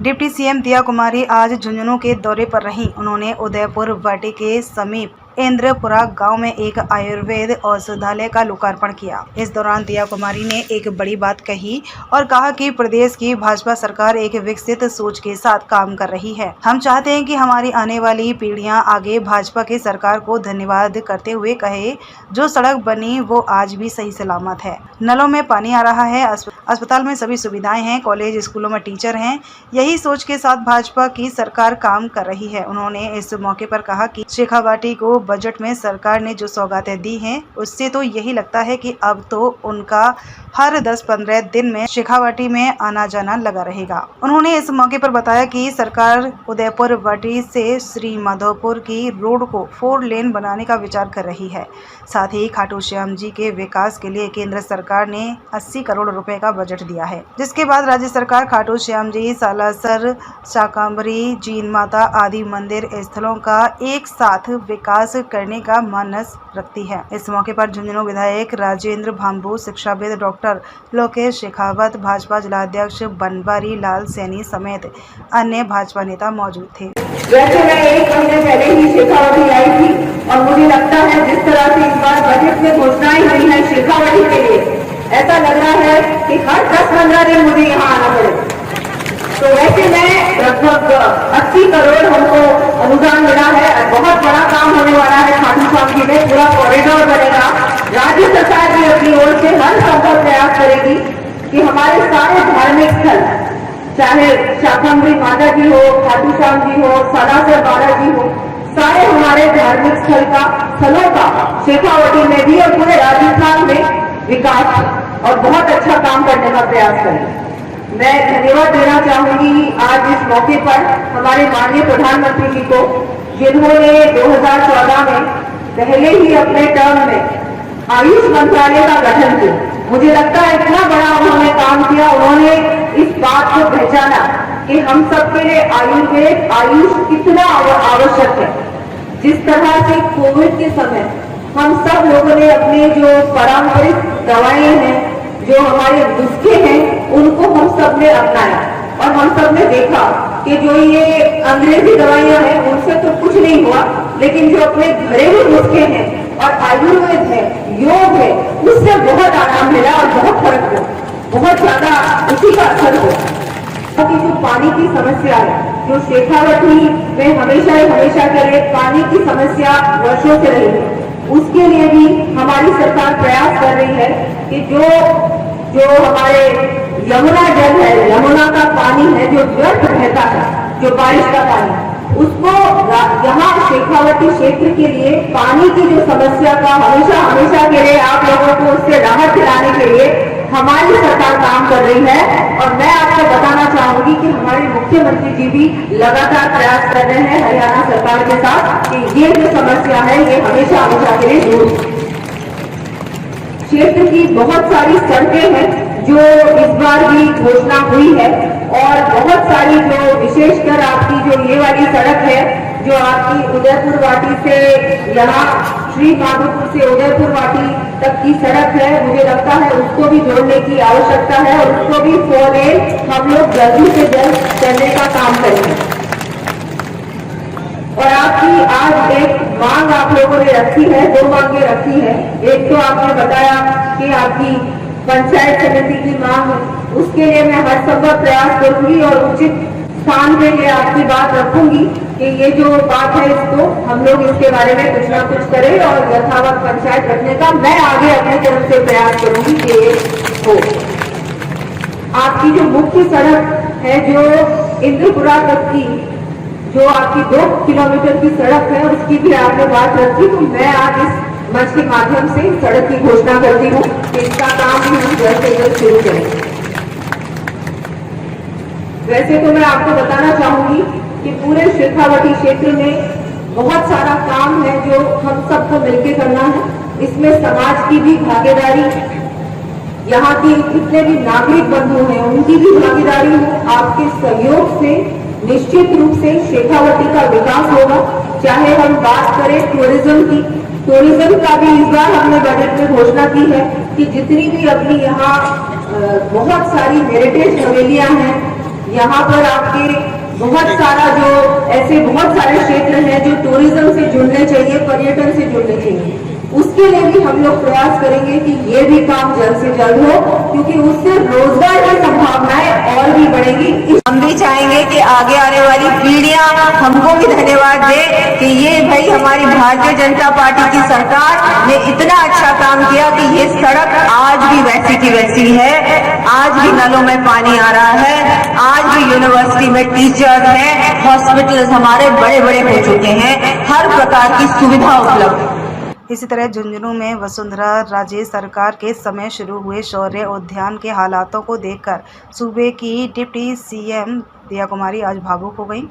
Deputy CM दिया कुमारी आज झुंझुनू के दौरे पर रहीं। उन्होंने उदयपुर वाटी के समीप इंद्रपुरा गांव में एक आयुर्वेद औषधालय का लोकार्पण किया। इस दौरान दिया कुमारी ने एक बड़ी बात कही और कहा कि प्रदेश की भाजपा सरकार एक विकसित सोच के साथ काम कर रही है। हम चाहते हैं कि हमारी आने वाली पीढ़ियां आगे भाजपा की सरकार को धन्यवाद करते हुए कहे, जो सड़क बनी वो आज भी सही सलामत है, नलों में पानी आ रहा है, अस्पताल में सभी सुविधाएं हैं, कॉलेज स्कूलों में टीचर हैं। यही सोच के साथ भाजपा की सरकार काम कर रही है। उन्होंने इस मौके पर कहा कि शेखावाटी को बजट में सरकार ने जो सौगातें दी हैं, उससे तो यही लगता है कि अब तो उनका हर 10-15 दिन में शेखावाटी में आना जाना लगा रहेगा। उन्होंने इस मौके पर बताया कि सरकार उदयपुर वाटी से श्री माधोपुर की रोड को 4 लेन बनाने का विचार कर रही है। साथ ही खाटू श्याम जी के विकास के लिए केंद्र सरकार ने 80 करोड़ रुपए का बजट दिया है, जिसके बाद राज्य सरकार खाटू श्याम जी, सालासर, शाकंभरी, जीन माता आदि मंदिर स्थलों का एक साथ विकास करने का मानस रखती है। इस मौके पर झुंझुनू विधायक राजेंद्र भाम्बू, शिक्षाविद डॉक्टर लोकेश शेखावत, भाजपा जिलाध्यक्ष बनवारी लाल सैनी समेत अन्य भाजपा नेता मौजूद थे। वैसे मैं 1 महीने पहले ही शेखावाटी आई थी और मुझे लगता है जिस तरह से इस बार बजट में घोषणाएं हुई है शेखावाटी के लिए, ऐसा लग रहा है कि हर 10-15 दिन मुझे यहाँ आना पड़े। तो वैसे मैं लगभग 80 करोड़ हमको अनुदान मिला है। बहुत बड़ा काम होने वाला है खाटू श्याम जी में, पूरा कॉरिडोर बनेगा। राज्य सरकार भी अपनी ओर से हर संभव प्रयास करेगी कि हमारे सारे धार्मिक स्थल, चाहे शाकंभरी माता जी हो, खाटू श्याम जी हो, सालासर बालाजी हो, सारे हमारे धार्मिक स्थलों का शेखावाटी में भी और पूरे राजस्थान में विकास और बहुत अच्छा काम करने का प्रयास करें। मैं धन्यवाद देना चाहूंगी आज इस मौके पर हमारे माननीय प्रधानमंत्री जी को, जिन्होंने 2014 में पहले ही अपने टर्म में आयुष मंत्रालय का गठन किया। मुझे लगता है इतना बड़ा उन्होंने काम किया। उन्होंने इस बात को पहचाना कि हम सबके लिए आयुष कितना आवश्यक है। जिस तरह से कोविड के समय हम सब लोगों ने अपने जो पारंपरिक दवाएं हैं, जो हमारे नुस्खे हैं, उनको हम सब ने अपनाया और हम सब ने देखा कि जो ये अंग्रेजी दवाइयां हैं उनसे तो कुछ नहीं हुआ, लेकिन जो अपने घरेलू नुस्खे हैं और आयुर्वेद है, योग है, उससे बहुत आराम मिला और बहुत फर्क हुआ, बहुत ज्यादा उसी का असर हुआ। कि जो पानी की समस्या है, जो शेखावाटी में हमेशा के लिए पानी की समस्या वर्षों से रही है, उसके लिए भी हमारी सरकार प्रयास कर रही है कि जो हमारे यमुना जल है, यमुना का पानी है, जो व्यर्थ रहता है, जो बारिश का पानी, उसको यहाँ शेखावाटी क्षेत्र के लिए पानी की जो समस्या का हमेशा के लिए आप लोगों को उससे राहत दिलाने के लिए हमारी सरकार काम कर रही है। और मैं आपको बताना चाहूंगी कि हमारे मुख्यमंत्री जी भी लगातार प्रयास कर रहे हैं हरियाणा सरकार के साथ कि ये जो समस्या है ये हमेशा के लिए दूर। क्षेत्र की बहुत सारी सड़कें हैं जो इस बार भी घोषणा हुई है और बहुत सारी जो विशेषकर आपकी जो ये वाली सड़क है, जो आपकी उदयपुर वाटी से यहाँ श्री माधोपुर से उदयपुर वाटी तक की सड़क है, मुझे लगता है उसको भी जोड़ने की आवश्यकता है और उसको भी 4 लेन हम लोग जल्दी से जल्द करने का काम करेंगे। और आपकी आज एक मांग आप लोगों ने रखी है, 2 मांगे रखी है। एक तो आपने बताया कि आपकी पंचायत समिति की मांग है, उसके लिए मैं हर संभव प्रयास करूंगी और उचित स्थान पे लिए आपकी बात रखूंगी कि ये जो बात है इसको हम लोग इसके बारे में कुछ ना कुछ करें और यथावत पंचायत रखने का मैं आगे अपनी तरफ से प्रयास करूंगी कि ये हो। आपकी जो मुख्य सड़क है, जो इंद्रपुरा तक की जो आपकी 2 किलोमीटर की सड़क है, उसकी भी आपने बात रखी, तो मैं आज इस मंच के माध्यम से सड़क की घोषणा करती हूँ कि इसका काम भी हम जल्द से जल्द शुरू करें। वैसे तो मैं आपको बताना चाहूंगी कि पूरे शेखावाटी क्षेत्र में बहुत सारा काम है जो हम सबको मिलकर करना है। इसमें समाज की भी भागीदारी, यहाँ की जितने भी नागरिक बंधु हैं उनकी भी भागीदारी हो। आपके सहयोग से निश्चित रूप से शेखावाटी का विकास होगा। चाहे हम बात करें टूरिज्म का भी इस बार हमने बजट में घोषणा की है कि जितनी भी अपनी यहाँ बहुत सारी हेरिटेज हवेलियां हैं, यहाँ पर आपके बहुत सारा जो ऐसे बहुत सारे क्षेत्र हैं जो टूरिज्म से जुड़ने चाहिए, पर्यटन से जुड़ने चाहिए, उसके लिए भी हम लोग प्रयास करेंगे कि ये भी काम जल्द से जल्द हो, क्योंकि उससे रोजगार की संभावनाएं और भी बढ़ेंगी। हम भी चाहेंगे कि आगे आने वाली पीढ़ियां हमको भी धन्यवाद दे कि ये भाई हमारी भारतीय जनता पार्टी की सरकार ने इतना अच्छा काम किया कि ये सड़क आज भी वैसी की वैसी है, आज भी नलों में पानी आ रहा है, आज भी यूनिवर्सिटी में टीचर्स हैं, हॉस्पिटल्स हमारे बड़े बड़े हो चुके हैं, हर प्रकार की सुविधा उपलब्ध है। इसी तरह झुंझुनू में वसुंधरा राजे सरकार के समय शुरू हुए शौर्य उद्यान के हालातों को देखकर सूबे की डिप्टी सीएम दिया कुमारी आज भावुक हो गई।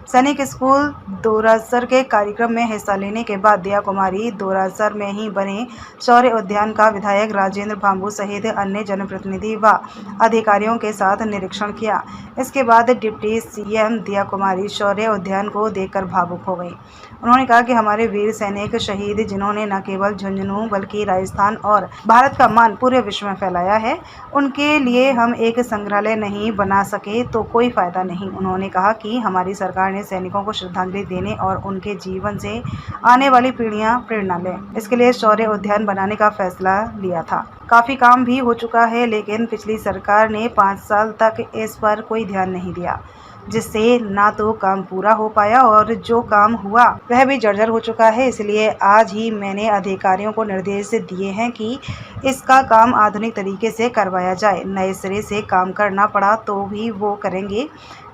सैनिक स्कूल दोरासर के कार्यक्रम में हिस्सा लेने के बाद दिया कुमारी दोरासर में ही बने शौर्य उद्यान का विधायक राजेंद्र भांबू सहित अन्य जनप्रतिनिधि व अधिकारियों के साथ निरीक्षण किया। इसके बाद डिप्टी सीएम दिया कुमारी शौर्य उद्यान को देखकर भावुक हो गई। उन्होंने कहा कि हमारे वीर सैनिक शहीद जिन्होंने न केवल झुंझुनू बल्कि राजस्थान और भारत का मान पूरे विश्व में फैलाया है, उनके लिए हम एक संग्रहालय नहीं बना सके तो कोई फायदा नहीं। उन्होंने कहा कि हमारी सरकार ने सैनिकों को श्रद्धांजलि देने और उनके जीवन से आने वाली पीढ़ियां प्रेरणा लें, इसके लिए शौर्य उद्यान बनाने का फैसला लिया था। काफ़ी काम भी हो चुका है, लेकिन पिछली सरकार ने 5 साल तक इस पर कोई ध्यान नहीं दिया, जिससे ना तो काम पूरा हो पाया और जो काम हुआ वह भी जर्जर हो चुका है। इसलिए आज ही मैंने अधिकारियों को निर्देश दिए हैं कि इसका काम आधुनिक तरीके से करवाया जाए। नए सिरे से काम करना पड़ा तो भी वो करेंगे,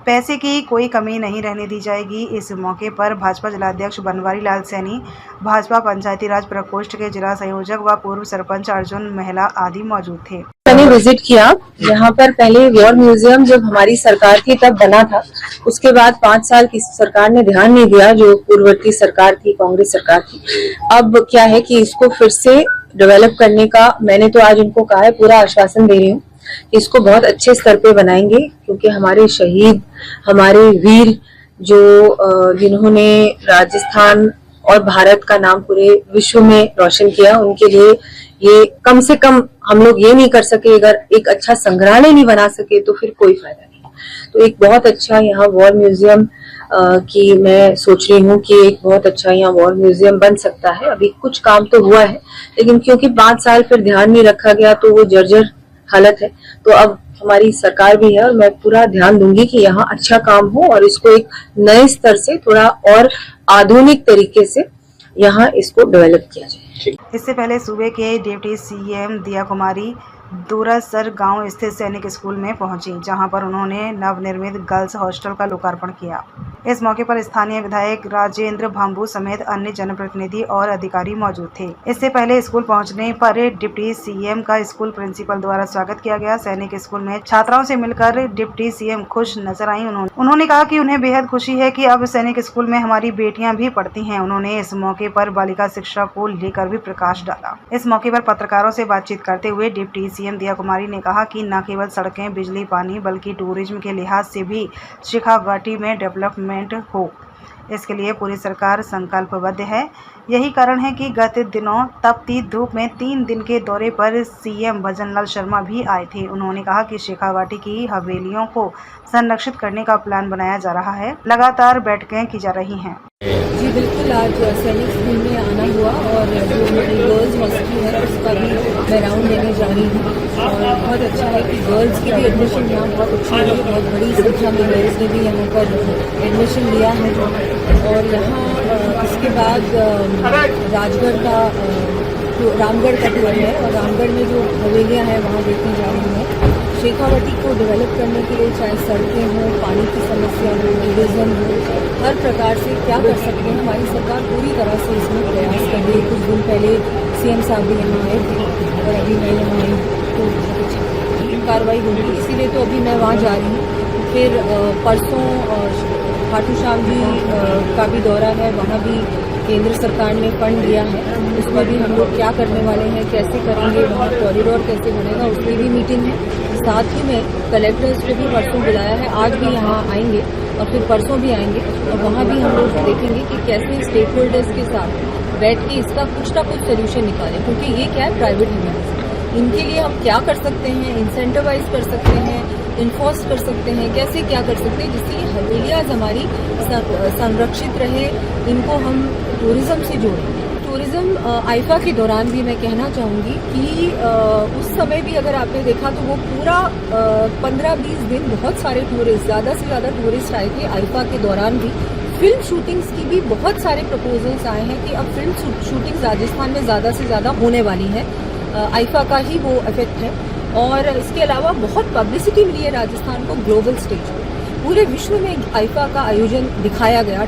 पैसे की कोई कमी नहीं रहने दी जाएगी। इस मौके पर भाजपा जिलाध्यक्ष बनवारी लाल सैनी, भाजपा पंचायती राज प्रकोष्ठ के जिला संयोजक व पूर्व सरपंच अर्जुन महिला आदि मौजूद थे। मैंने विजिट किया यहाँ पर। पहले वॉर म्यूजियम जब हमारी सरकार थी तब बना था, उसके बाद 5 साल की सरकार ने ध्यान नहीं दिया, जो पूर्ववर्ती सरकार थी, कांग्रेस सरकार थी। अब क्या है कि इसको फिर से डेवलप करने का मैंने तो आज उनको कहा है, पूरा आश्वासन दे रही हूँ, इसको बहुत अच्छे स्तर पे बनाएंगे, क्योंकि हमारे शहीद, हमारे वीर जो जिन्होंने राजस्थान और भारत का नाम पूरे विश्व में रोशन किया, उनके लिए ये कम से कम हम लोग ये नहीं कर सके, अगर एक अच्छा संग्रहालय नहीं बना सके तो फिर कोई फायदा नहीं। तो एक बहुत अच्छा यहाँ वॉर म्यूजियम की मैं सोच रही हूँ कि एक बहुत अच्छा यहाँ वॉर म्यूजियम बन सकता है। अभी कुछ काम तो हुआ है, लेकिन क्योंकि 5 साल फिर ध्यान नहीं रखा गया तो वो जर्जर हालत है। तो अब हमारी सरकार भी है और मैं पूरा ध्यान दूंगी कि यहाँ अच्छा काम हो और इसको एक नए स्तर से थोड़ा और आधुनिक तरीके से यहाँ इसको डेवलप किया जाए। इससे पहले सूबे के डिप्टी सीएम दिया कुमारी दोरासर गांव स्थित सैनिक स्कूल में पहुंची, जहां पर उन्होंने नवनिर्मित गर्ल्स हॉस्टल का लोकार्पण किया। इस मौके पर स्थानीय विधायक राजेंद्र भांबू समेत अन्य जनप्रतिनिधि और अधिकारी मौजूद थे। इससे पहले स्कूल पहुंचने पर डिप्टी सीएम का स्कूल प्रिंसिपल द्वारा स्वागत किया गया। सैनिक स्कूल में छात्राओं से मिलकर डिप्टी सीएम खुश नजर आई। उन्होंने कहा कि उन्हें बेहद खुशी है कि अब सैनिक स्कूल में हमारी बेटियां भी पढ़ती हैं। उन्होंने इस मौके पर बालिका शिक्षा को लेकर भी प्रकाश डाला। इस मौके पर पत्रकारों से बातचीत करते हुए डिप्टी सीएम दिया कुमारी ने कहा कि न केवल सड़कें, बिजली, पानी, बल्कि टूरिज्म के लिहाज से भी शेखावाटी में डेवलपमेंट हो, इसके लिए पूरी सरकार संकल्पबद्ध है। यही कारण है कि गत दिनों तपती धूप में 3 दिन के दौरे पर सीएम भजनलाल शर्मा भी आए थे। उन्होंने कहा कि शेखावाटी की हवेलियों को संरक्षित करने का प्लान बनाया जा रहा है, लगातार बैठकें की जा रही हैं। जी बिल्कुल, आज सैनिक स्कूल में आना हुआ और जो मेरी गर्ल्स हॉस्टल है उसका भी मैं राउंड लेने जा रही हूँ और बहुत अच्छा है कि गर्ल्स की भी एडमिशन यहाँ बहुत अच्छी है। बहुत बड़ी संख्या में गर्ल्स ने भी यहाँ पर एडमिशन लिया है और यहाँ इसके बाद राजगढ़ का रामगढ़ का टूर है और रामगढ़ में जो हवेलियाँ हैं वहाँ देखने जा रही हैं। शेखावाटी को डेवलप करने के लिए चाहे सड़कें हों, पानी की समस्या हो, टूरिज्म हो, हर प्रकार से क्या कर सकते हैं, हमारी सरकार पूरी तरह से इसमें प्रयास कर रही है। कुछ दिन पहले सीएम साहब भी यहाँ आए थे और अभी मैं यहाँ आई तो अच्छी कार्रवाई होगी, इसीलिए तो अभी मैं वहाँ जा रही हूँ। फिर परसों खाटू श्याम जी का भी दौरा है, वहाँ भी केंद्र सरकार ने फंड दिया है, उसमें भी हम लोग क्या करने वाले हैं, कैसे करेंगे, वहाँ कॉरिडोर कैसे बनेगा, उसकी भी मीटिंग है। साथ ही में कलेक्टर्स को भी परसों बुलाया है, आज भी यहाँ आएंगे और फिर परसों भी आएंगे और वहाँ भी हम लोग देखेंगे कि कैसे स्टेक होल्डर्स के साथ बैठ के इसका कुछ ना कुछ सोल्यूशन निकालें, क्योंकि ये क्या है, प्राइवेट यूनिवर्सिटी, इनके लिए हम क्या कर सकते हैं, इंसेंटिवाइज कर सकते हैं, इन्फोर्स कर सकते हैं, कैसे क्या कर सकते हैं जिससे ये हवेलियाँ हमारी संरक्षित रहे, इनको हम टूरिज्म से जोड़ें। टूरिज्म आइफा के दौरान भी मैं कहना चाहूँगी कि उस समय भी अगर आपने देखा तो वो पूरा 15-20 दिन बहुत सारे टूरिस्ट, ज़्यादा से ज़्यादा टूरिस्ट आए थे आइफा के दौरान भी। फिल्म शूटिंग्स की भी बहुत सारे प्रपोजल्स आए हैं कि अब फिल्म शूटिंग्स राजस्थान में ज़्यादा से ज़्यादा होने वाली है। आइफा का ही वो इफेक्ट है और इसके अलावा बहुत पब्लिसिटी मिली है राजस्थान को ग्लोबल स्टेज पर। पूरे विश्व में आइफा का आयोजन दिखाया गया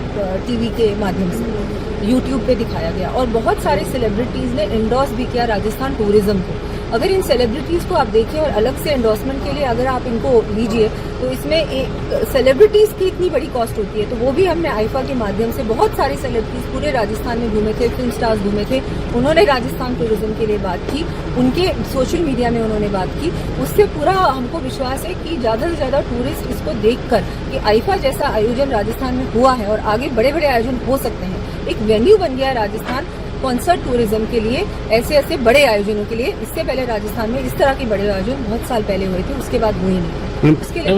टीवी के माध्यम से, यूट्यूब पे दिखाया गया और बहुत सारे सेलिब्रिटीज़ ने एंडोर्स भी किया राजस्थान टूरिज्म को। अगर इन सेलिब्रिटीज़ को आप देखें और अलग से एंडोर्समेंट के लिए अगर आप इनको लीजिए तो इसमें एक सेलिब्रिटीज़ की इतनी बड़ी कॉस्ट होती है, तो वो भी हमने आइफा के माध्यम से बहुत सारे सेलिब्रिटीज़ पूरे राजस्थान में घूमे थे, फिल्म स्टार्स घूमे थे, उन्होंने राजस्थान टूरिज्म के लिए बात की, उनके सोशल मीडिया में उन्होंने बात की। उससे पूरा हमको विश्वास है कि ज़्यादा से ज़्यादा टूरिस्ट इसको देखकर कि आइफा जैसा आयोजन राजस्थान में हुआ है और आगे बड़े बड़े आयोजन हो सकते हैं, एक वेन्यू बन गया है राजस्थान कॉन्सर्ट टूरिज्म के लिए, ऐसे बड़े आयोजनों के लिए। इससे पहले राजस्थान में इस तरह के बड़े आयोजन बहुत साल पहले हुए थे, उसके बाद हुए नहीं। उसके लिए